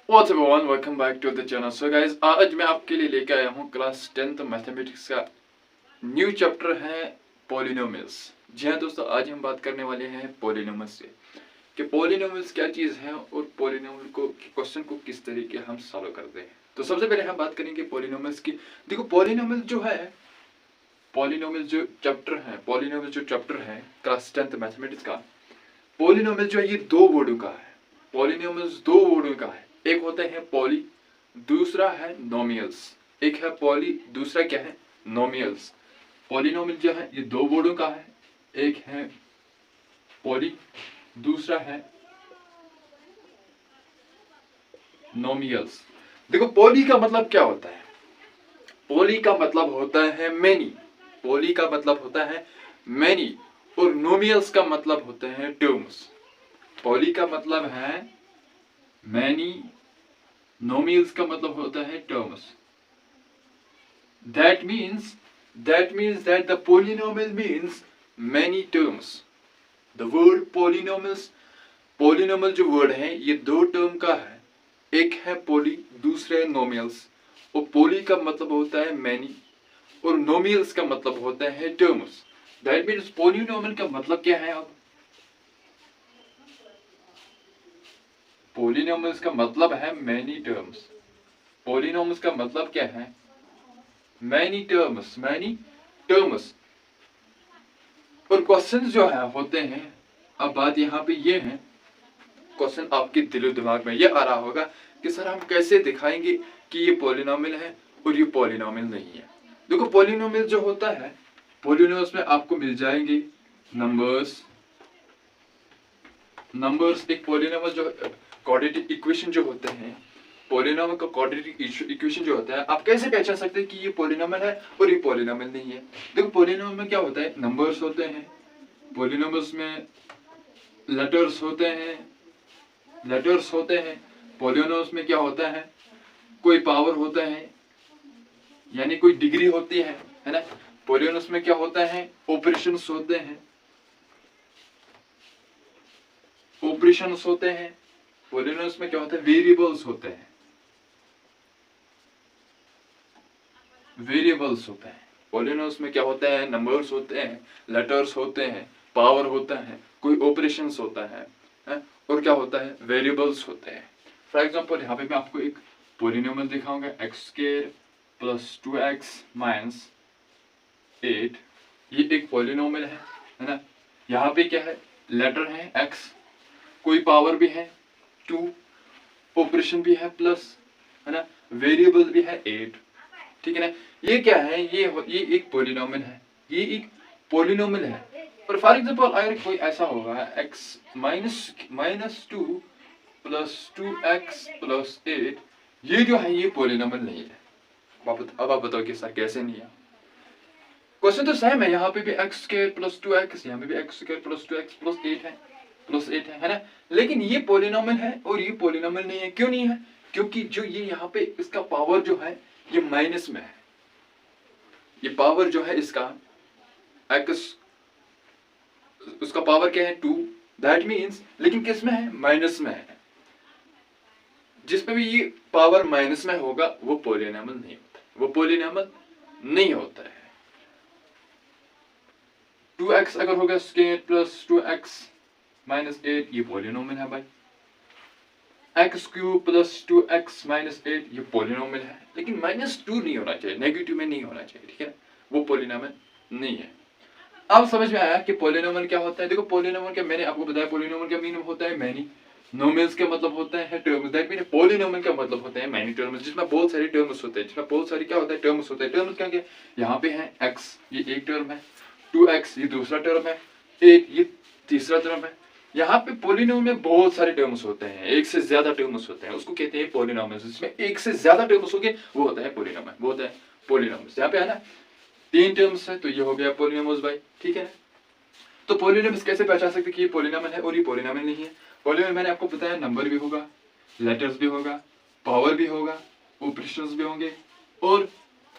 What's up everyone, welcome back to the channel. So guys, आज मैं आपके लिए लेकर आया हूँ क्लास 10th मैथमेटिक्स का न्यू चैप्टर है पॉलिनोमियल्स। जी हाँ दोस्तों, आज हम बात करने वाले हैं पॉलिनोमियल्स से कि पॉलिनोमियल्स क्या चीज़ है और पॉलिनोमियल को क्वेश्चन को किस तरीके हम सॉल्व करते हैं। तो सबसे पहले हम बात करेंगे पॉलिनोमियल्स की। देखो पॉलिनोमियल जो है, पॉलिनोमियल जो चैप्टर है क्लास 10th मैथमेटिक्स का, पॉलिनोमियल जो है ये दो वर्डों का है। पॉलिनोमियल्स दो वर्डों का है, एक होता है पॉली, दूसरा है नोमियल्स। एक है पॉली, दूसरा क्या है नोमियल्स। पॉलिनोमियल जो है ये दो वर्डों का है, एक है पॉली, दूसरा है नोमियल्स। देखो पॉली का मतलब क्या होता है? पॉली का मतलब होता है मैनी, पॉली का मतलब होता है मैनी, और नोमियल्स का मतलब होते हैं टर्म्स। पॉली का मतलब है मैनी, नोमियल्स का मतलब होता है terms. That means that the polynomial means many terms. The word polynomial जो वर्ड है ये दो टर्म का है, एक है पॉली, दूसरे नोमियल्स। और पॉली का मतलब होता है मैनी और नोमियल्स का मतलब होता है टर्म्स। That means polynomial का मतलब क्या है? अब पॉलिनोमियल्स का मतलब है मैनी टर्म्स। पॉलिनोमियल्स का मतलब क्या है? Many terms. और क्वेश्चन जो है होते हैं, अब बात यहाँ पे ये है, क्वेश्चन आपके दिलो दिमाग में ये आ रहा होगा कि सर हम कैसे दिखाएंगे कि ये पॉलिनोमियल है और ये पॉलिनोमियल नहीं है। देखो पॉलिनोमियल जो होता है, पॉलिनोमियल्स में आपको मिल जाएंगे नंबर्स। एक पॉलिनोमियल जो क्वाड्रेटिक इक्वेशन जो होते हैं, पॉलिनोमियल का क्वाड्रेटिक इक्वेशन जो होता है, आप कैसे पहचान सकते हैं कि ये पॉलिनोमियल है और ये पॉलिनोमियल नहीं है? देखो पॉलिनोमियल में क्या होता है, नंबर्स होते हैं, पॉलिनोमियल्स में लेटर्स होते हैं। पॉलिनोमियल्स में क्या होता है, कोई पावर होता है, यानी कोई डिग्री होती है ना। पॉलिनोमियल्स में क्या होता है, ऑपरेशंस होते हैं। पॉलिनोमियल्स में क्या होता है, वेरिएबल्स होते हैं। पॉलिनोमियल्स में क्या होता है, नंबर्स होते हैं, लेटर्स होते हैं, पावर होता है, कोई ऑपरेशंस होता है, और क्या होता है, वेरिएबल्स होते हैं। फॉर एग्जांपल यहाँ पे मैं आपको एक पॉलिनोमियल दिखाऊंगा, x² + 2x - 8। ये एक पॉलिनोमियल है ना। यहाँ पे क्या है, लेटर है x, कोई पावर भी है 2, ऑपरेशन भी है प्लस, है ना, वेरिएबल भी है 8। ठीक है ना। ये क्या है, ये एक पॉलिनोमियल है, पर फॉर एग्जांपल अगर कोई ऐसा होगा x - 2 + 2x + 8, ये जो है ये पॉलिनोमियल नहीं है। अब आप बताओ कि सर कैसे नहीं है? क्वेश्चन तो सेम है, यहाँ पे भी x² + 2x, यहाँ पे भी x² + 2x + 8 है ना। लेकिन ये पॉलिनोमियल है और ये पॉलिनोमियल नहीं है। क्यों नहीं है? क्योंकि जो ये यहाँ पे इसका पावर जो है ये माइनस में है। ये पावर जो है इसका x, उसका पावर क्या है 2, दैट मीन्स, लेकिन किस में है, माइनस में है। जिसमें भी ये पावर माइनस में होगा वो पॉलिनोमियल नहीं होता है। 2x अगर होगा स्क्वायर + 2x - 8, ये पॉलिनोमियल है भाई। x³ + 2x - 8, ये पॉलिनोमियल है, लेकिन -2 नहीं होना चाहिए, नेगेटिव में नहीं होना चाहिए। ठीक है, वो पॉलिनोमियल नहीं है। अब समझ में आया कि पॉलिनोमियल क्या होता है। देखो पॉलिनोमियल क्या, मैंने आपको बताया पॉलिनोमियल का मीनिंग होता है मैनी, नोमियल्स का मतलब होता है टर्म्स। दैट मीन पॉलिनोमियल का मतलब होता है मैनी टर्म्स, जिसमें बहुत सारे टर्म्स होते हैं, टर्म्स होते हैं। टर्म्स क्या, यहाँ पे है x, ये एक टर्म है, 2x ये दूसरा टर्म है, 8 ये तीसरा टर्म है। यहाँ पे पॉलिनोमियल में बहुत सारे टर्म्स होते हैं, एक से ज्यादा टर्म्स होते हैं, उसको कहते हैं पॉलिनोमियल। जिसमें एक से ज्यादा टर्म्स होंगे वो होता है पॉलिनोमियल। यहाँ पे है ना 3 टर्म्स है, तो ये हो गया पॉलिनोमियल्स भाई। ठीक है, तो पॉलिनोमियल्स कैसे पहचान सकते कि ये पॉलिनोमियल है और ये पॉलिनोमियल नहीं है? पॉलिनोमियल मैंने आपको बताया, नंबर भी होगा, लेटर्स भी होगा, पावर भी होगा, ऑपरेशंस भी होंगे, और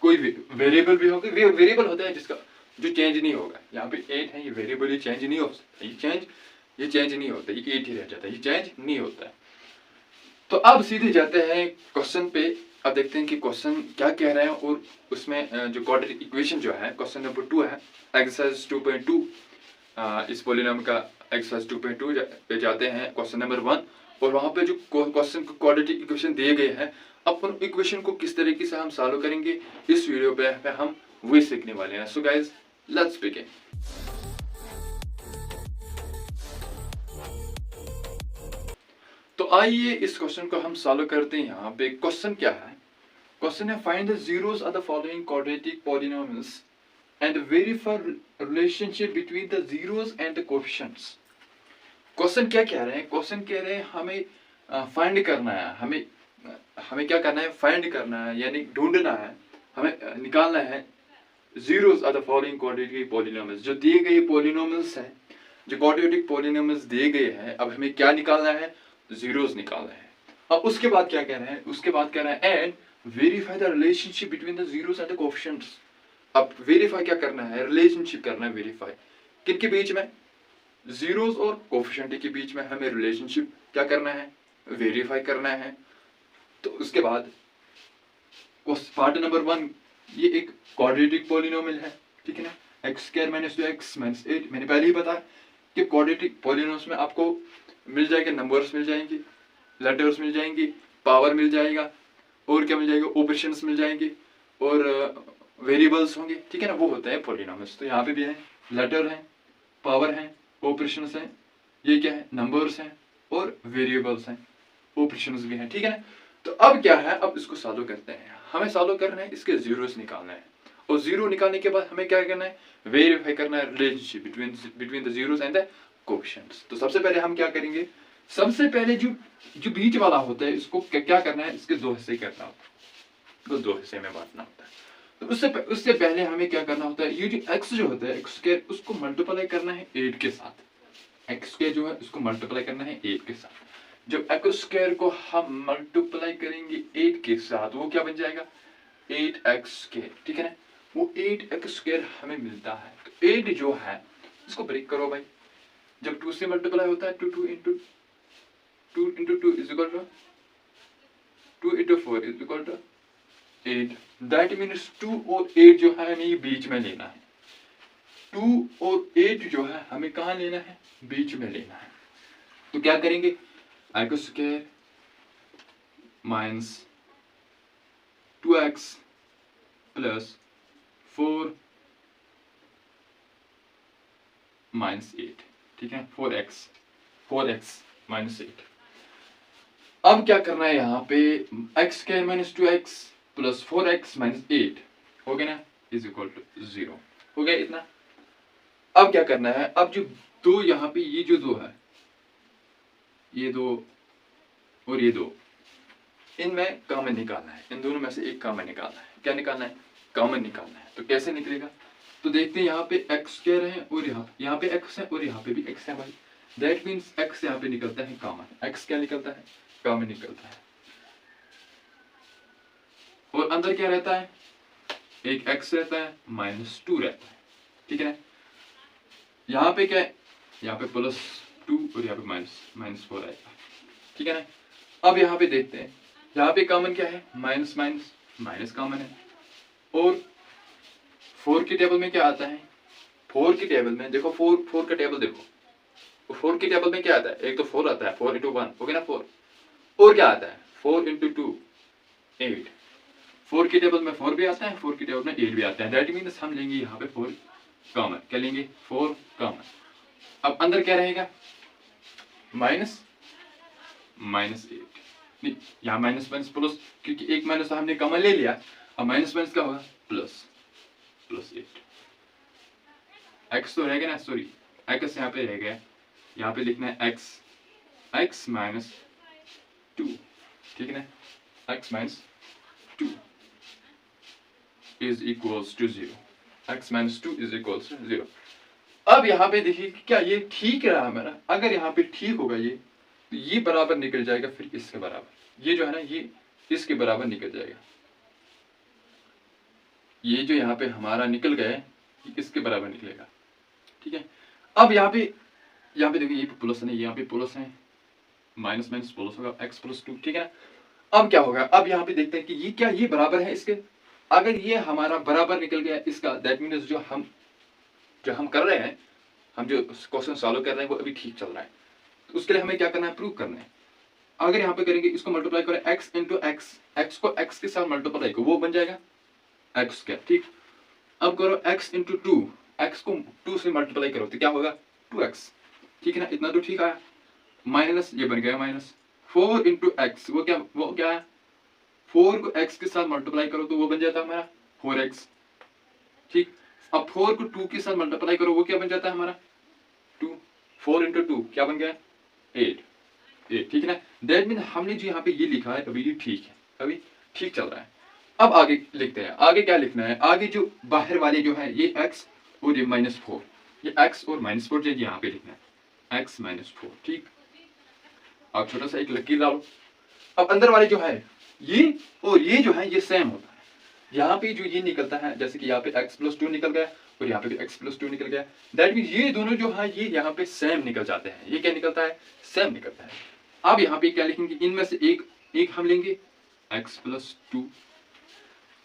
कोई वेरिएबल भी होगा। वेरिएबल होता है जिसका जो चेंज नहीं होगा। यहाँ पे 8 है, ये वेरिएबल, ये चेंज नहीं हो सकता, ये चेंज नहीं होता, ये 8 ही रह जाता है, ये चेंज नहीं होता है। तो अब सीधे जाते हैं क्वेश्चन पे। अब देखते हैं कि क्वेश्चन क्या कह रहे हैं और उसमें जो क्वाड्रेटिक इक्वेशन जो है क्वेश्चन नंबर 2 है एक्सरसाइज 2.2। इस पॉलिनॉम का एक्सरसाइज 2.2 पे जाते हैं क्वेश्चन नंबर 1 और वहां पे जो क्वेश्चन को क्वाड्रेटिक इक्वेशन दिए गए हैं अपन इक्वेशन को किस तरीके से हम सॉल्व करेंगे इस वीडियो पे हम वही सीखने वाले हैं। So guys let's begin. तो आइए इस क्वेश्चन को हम सॉल्व करते हैं। यहाँ पे क्वेश्चन क्या है? क्वेश्चन है find the zeros of the following quadratic polynomials and verify relationship between the zeros and the coefficients. Question क्या कह रहे हैं? क्वेश्चन कह रहे हैं हमें फाइंड करना है, हमें क्या करना है? फाइंड करना है, यानी ढूंढना है, हमें निकालना है zeros of the following quadratic polynomials. जो दिए गए पॉलिनॉमियल्स हैं, जो क्वाड्रेटिक पॉलिनॉमियल्स दिए गए हैं, अब हमें क्या निकालना है? जीरोस निकालना है। अब उसके बाद क्या कह रहे हैं? उसके बाद कह रहे हैं and verify the relationship between the zeros and the coefficients. अब वेरीफाई क्या करना है? रिलेशनशिप करना है। वेरीफाई किनके बीच में? जीरोस और कोएफिशिएंट के बीच में हमें रिलेशनशिप क्या करना है? वेरीफाई करना है। तो उसके बाद पार्ट नंबर 1 ये एक क्वाड्रेटिक पॉलिनोमियल है, ठीक है ना। x² - 2x - 8 मैंने पहले ही बताया कि क्वाड्रेटिक पॉलिनोमियल्स में आपको मिल जाएगा, नंबर्स मिल जाएंगे, लेटर्स मिल जाएंगी, पावर मिल जाएगा और क्या मिल जाएगा? ऑपरेशंस मिल जाएंगे और वेरिएबल्स होंगे, ठीक है ना। वो होता है पॉलिनोमियल्स। तो यहाँ पे भी है, लेटर है, पावर है, ऑपरेशंस हैं, ये क्या है? नंबर्स हैं और वेरिएबल्स हैं, ऑपरेशंस भी हैं, ठीक है ना। तो अब क्या है? अब इसको सॉल्व करते हैं। हमें सॉल्व करना है, इसके जीरोस निकालना है और जीरो निकालने के बाद हमें क्या करना है? वेरीफाई करना है relationship between the zeros and the coefficients. तो सबसे पहले हम क्या करेंगे? सबसे पहले जो बीच वाला होता है इसको क्या करना है? इसके दो हिस्से करना होता है, तो दो हिस्से में बांटना होता है। तो उससे पहले हमें क्या करना होता है? ये जो x जो होता है x² उसको मल्टीप्लाई करना है 8 के साथ। x² जो है उसको मल्टीप्लाई करना है 8 के साथ। जब x² को हम मल्टीप्लाई करेंगे 8 के साथ वो क्या बन जाएगा? 8x², ठीक है ना। वो 8x² हमें मिलता है। तो 8 जो है इसको ब्रेक करो भाई। जब 2 से मल्टीप्लाई होता है 2 into 2 is equal to 2 into 4 is equal to 8। That means 2 और 8 जो है हमें ये बीच में लेना है। 2 और 8 जो है हमें कहाँ लेना है? बीच में लेना है। तो क्या करेंगे? x² minus 2x plus 4 minus 8, ठीक है। 4x minus 8। अब क्या करना है? यहाँ पे x² - 2x plus 4x minus 8 हो गया ना, इज इक्वल टू 0 हो गया इतना। अब क्या करना है? अब जो दो यहाँ पे ये जो दो है, ये दो और ये दो, इनमें कॉमन निकालना है। इन दोनों में से एक कॉमन निकालना है। क्या निकालना है? कॉमन निकालना है। तो कैसे निकलेगा? तो देखते हैं यहाँ पे x² है और यहाँ पे x है और यहाँ पे भी x है भाई। दैट मीन्स x यहाँ पे निकलता है कॉमन। x क्या निकलता है? कॉमन निकलता है। और अंदर क्या रहता है? एक x रहता है, -2 रहता है, ठीक है ना। यहाँ पे क्या है? यहाँ पे +2 और यहाँ पे -4 आएगा, ठीक है ना। अब यहाँ पे देखते हैं, यहाँ पे कॉमन क्या है? माइनस माइनस माइनस कॉमन है। और 4 की टेबल में क्या आता है? 4 की टेबल में देखो, 4 का टेबल देखो। 4 की टेबल में क्या आता है? एक तो 4 आता है, 4 into 1 हो गया ना 4। और क्या आता है? 4 into 2 8। 4 की टेबल में 4 भी आता है, 4 की टेबल में 8 भी आता है। दैट मीन्स हम लेंगे यहाँ पे 4 कॉमन। क्या लेंगे? 4 कॉमन। अब अंदर क्या रहेगा? माइनस 8 नहीं, यहाँ माइनस प्लस, क्योंकि एक माइनस हमने कॉमन ले लिया। अब माइनस क्या होगा? प्लस 8। x तो रहेगा ना, सॉरी x यहाँ पे रह गया। यहाँ पे लिखना है x -2, ठीक है ना। x -2 is equals to 0। x -2 is equals to 0। अब यहाँ पे देखिए क्या ये ठीक रहा हमारा? अगर यहाँ पे ठीक होगा ये, तो ये बराबर निकल जाएगा फिर इसके बराबर। ये जो है ना, ये इसके बराबर निकल जाएगा। ये जो यहाँ पे हमारा निकल गया है, ये इसके बराबर निकलेगा, ठीक है। अब यहाँ पे देखिए, ये प्लस है, यहाँ पे प्लस है, माइनस माइनस प्लस होगा, x प्लस 2, ठीक है ना। अब क्या होगा, अब यहाँ पे देखते हैं कि ये क्या, ये बराबर है इसके। अगर ये हमारा बराबर निकल गया इसका, दैट मीन्स जो हम कर रहे हैं, हम जो क्वेश्चन सॉल्व कर रहे हैं वो अभी ठीक चल रहा है। तो उसके लिए हमें क्या करना है, प्रूव करना है। अगर यहाँ पे करेंगे, इसको मल्टीप्लाई करें x इंटू एक्स, एक्स को x के साथ मल्टीप्लाई करो, वो बन जाएगा x क्या, ठीक। अब करो x इंटू 2, एक्स को 2 से मल्टीप्लाई करो तो क्या होगा 2x, ठीक है ना। इतना तो ठीक आया। माइनस ये बन गया माइनस 4 इंटू एक्स, वो क्या है 4 को x के साथ मल्टीप्लाई करो तो वो बन जाता है हमारा 4x, ठीक। अब 4 को 2 के साथ मल्टीप्लाई करो, वो क्या बन जाता है हमारा 2, 4 इंटू 2 क्या बन गया 8, ठीक है ना। दैट मीन हमने जो यहाँ पे ये लिखा है अभी ये ठीक है, अभी ठीक चल रहा है। अब आगे लिखते हैं, आगे क्या लिखना है, आगे जो बाहर वाले जो है ये x और ये -4, ये x और -4 जो यहाँ पे लिखना है x -4, ठीक। अब छोटा सा एक लकीर डालो। अब अंदर वाले जो है ये और ये जो है ये सेम होता है। यहाँ पे जो ये निकलता है, जैसे कि यहाँ पे x प्लस 2 निकल गया और यहाँ पे भी x प्लस 2 निकल गया, दैट मीन ये दोनों जो है ये यहाँ पे सेम निकल जाते हैं। ये क्या निकलता है, सेम निकलता है। अब यहाँ पे क्या लिखेंगे, इनमें से एक हम लेंगे x प्लस 2।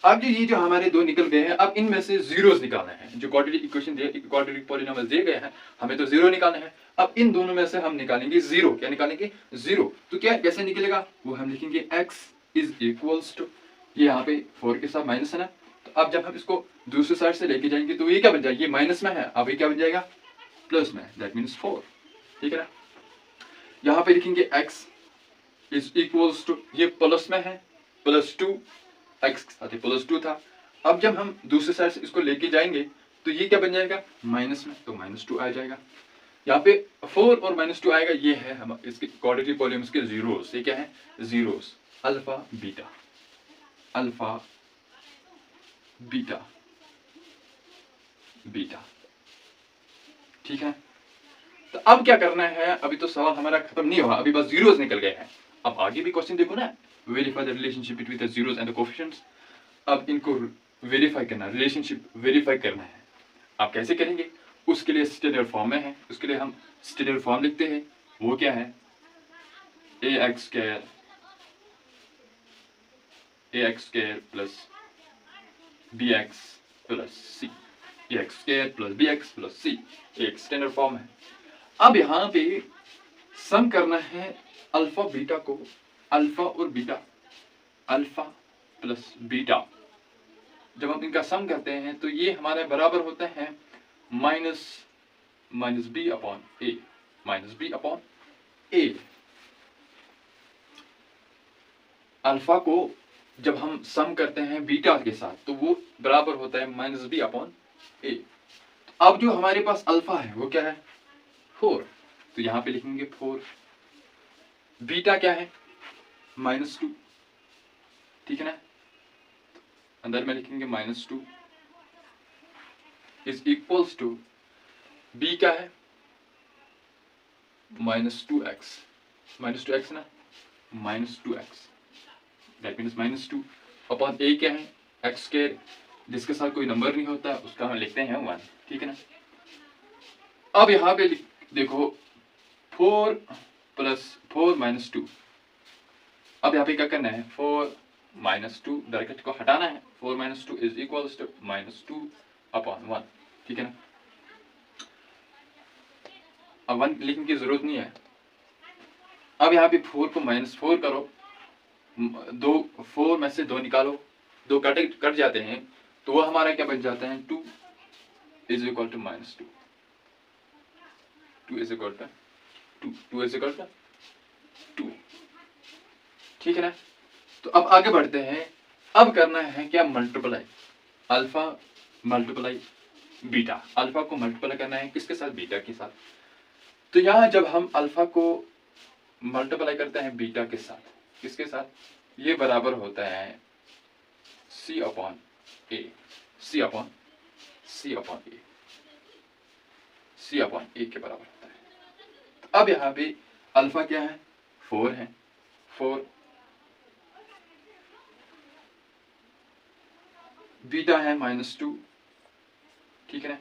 अब जो ये जो हमारे दो निकल गए हैं, अब इनमें से जीरोस निकालना है। जो क्वाड्रेटिक इक्वेशन क्वाड्रेटिक पॉलिनोमियल दिए गए हैं, हमें तो जीरो निकालना है। अब इन दोनों में से हम निकालेंगे जीरो। क्या निकालेंगे, जीरो। तो क्या कैसे निकलेगा, वो हम लिखेंगे x इज इक्वल्स टू, ये यहाँ पे 4 के साथ माइनस है ना, तो अब जब हम इसको दूसरी साइड से लेके जाएंगे तो ये क्या बन जाएगा, ये माइनस में है, अब ये क्या बन जाएगा प्लस में, दैट मीन्स 4, ठीक है ना। यहाँ पे लिखेंगे x इज इक्वल्स टू, ये प्लस में है, प्लस 2, x के साथ प्लस 2 था। अब जब हम दूसरी साइड से इसको लेके जाएंगे तो ये क्या बन जाएगा माइनस में, तो -2 आ जाएगा। यहाँ पे 4 और -2 आएगा, ये है हम इसके क्वाड्रेटिक पॉलिनोमियल्स के जीरोस। ये क्या है, zeros, alpha beta, alpha beta, beta, ठीक है। तो अब क्या करना है, अभी तो सवाल हमारा खत्म नहीं हुआ, अभी बस जीरोस निकल गए हैं। अब आगे भी क्वेश्चन देखो ना, verify the relationship between the zeros and the coefficients. अब इनको वेरीफाई करना, रिलेशनशिप वेरीफाई करना है। आप कैसे करेंगे, उसके लिए स्टैंडर्ड फॉर्म में है, उसके लिए हम स्टैंडर्ड फॉर्म लिखते हैं। वो क्या है, ax square plus bx plus c, ax square plus bx plus c, एक स्टैंडर्ड फॉर्म है। अब यहाँ पे सम करना है अल्फा बीटा को, अल्फा और बीटा, अल्फा प्लस बीटा। जब हम इनका सम करते हैं तो ये हमारे बराबर होता है minus b upon a, minus b upon a। Alpha को जब हम सम करते हैं बीटा के साथ तो वो बराबर होता है -b अपॉन a। अब जो हमारे पास अल्फा है वो क्या है 4, तो यहाँ पे लिखेंगे 4। बीटा क्या है -2, ठीक है ना, अंदर में लिखेंगे -2 इज इक्वल्स टू, b क्या है -2x, -2x ना, -2x, that means -2 upon a क्या है x स्क्वायर, जिसके साथ कोई नंबर नहीं होता उसका हम लिखते हैं 1, ठीक है ना। अब यहाँ पे देखो 4 प्लस 4 -2, अब यहाँ पे क्या करना है 4 -2 ब्रैकेट को हटाना है, 4 -2 इज इक्वल्स टू -2 अपॉन 1, ठीक है ना। अब 1 लिखने की जरूरत नहीं है। अब यहाँ पे 4 को -4 करो, 4 में से 2 निकालो, 2 कट जाते हैं तो वो हमारा क्या बन जाता है 2 is equal to -2, 2 is equal to 2 is equal to 2, ठीक है ना। तो अब आगे बढ़ते हैं। अब करना है क्या multiply, alpha multiply beta, alpha को मल्टीप्लाई करना है किसके साथ, बीटा के साथ। तो यहाँ जब हम अल्फा को मल्टीप्लाई करते हैं बीटा के साथ, किसके साथ, ये बराबर होता है c upon a, c upon a, c upon a के बराबर होता है। तो अब यहाँ पे अल्फा क्या है 4 है, 4, बीटा है -2, ठीक है ना।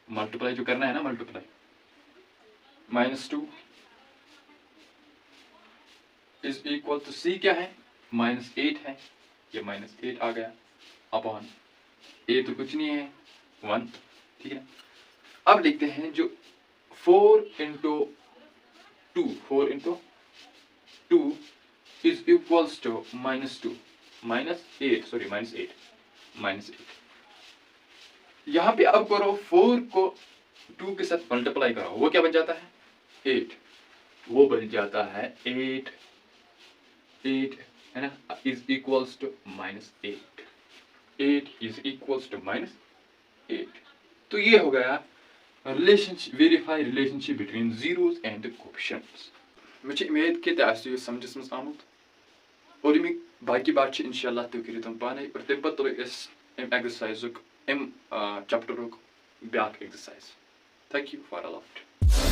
मल्टीप्लाई जो करना है ना, मल्टीप्लाई -2 इज इक्वल टू सी क्या है, -8 है, ये -8 आ गया अपॉन ए तो कुछ नहीं है 1, ठीक है। अब लिखते हैं जो 4 इंटू 2 इज इक्वल्स टू -8 यहाँ पे अब करो 4 को 2 के साथ मल्टीप्लाई करो, वो क्या बन जाता है 8, वो बन जाता है 8 है ना, is equals to -8, 8 is equals to -8। तो ये हो गया relationship, verify relationship between zeros and coefficients. मुझे उम्मीद कि आसो ये समझस मज आमुत और अमिक बाकी बात इंशाल्लाह तुम करो तुम पाने, और तम पे एक्सरसाइजुक चैप्टरुक back exercise. Thank you for a lot.